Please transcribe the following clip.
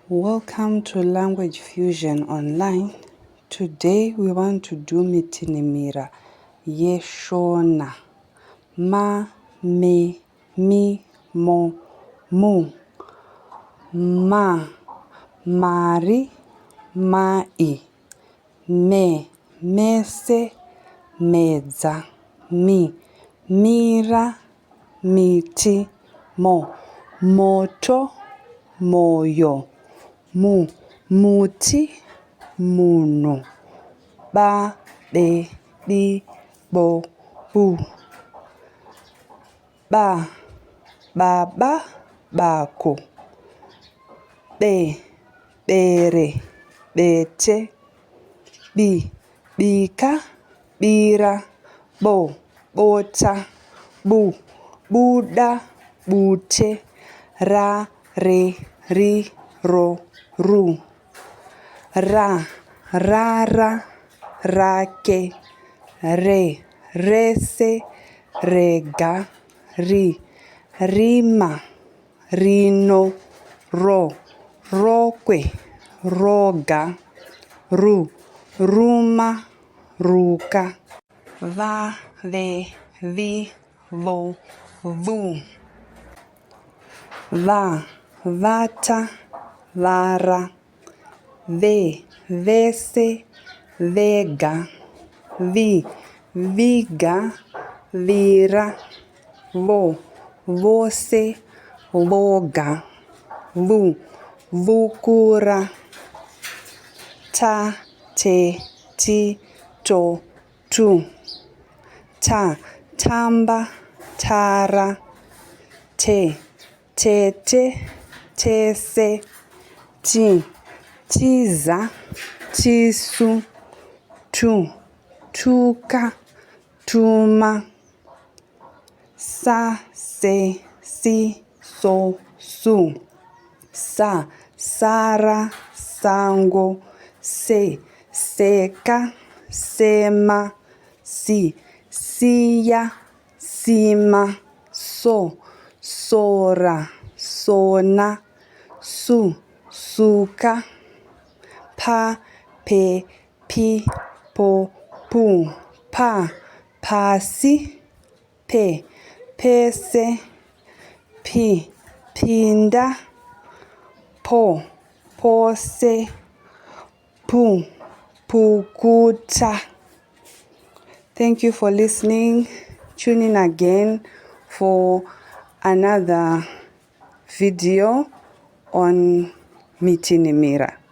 Welcome to Language Fusion Online. Today we want to do Mitinhimira, Yeshona. Ma, me, mi, mo, mu. Ma, mari, mai. Me, mese, medza. Mi, mira, miti, mo. Moto, moyo. Mu, muti, munhu. Ba, be, bi, bo, bu. Ba, baba, bako. Be, bere, bete. Bi, bika, bira. Bo, bota. Bu, buda, bute. Ra, re, ri, ro, ru. Ra, rara, rake. Re, rese, rega. Ri, rima, rino. Ro, roque, roga. Ru, ruma, ruka. Va, ve, vi, vo, vu. Va, vata, vara. Ve, vese, vega. Vi, viga, vira. Vo, você, voga. Vu, vukura. Ta, te, ti, to, tu. Ta, tamba, tara. Te, tete, tese. Ti, tiza, tisu. Tu, tuka, tuma. Sa, se, si, so, su. Sa, sara, sango. Se, seca, sema. Si, siya, sima. So, sora, sona. Su, suka. Pa, pe, pi, po, pu. Pa, pasi. Pe, pese. Pi, pinda. Po, pose. Pu, pukuta. Thank you for listening. Tune in again for another video on Mitinhimira.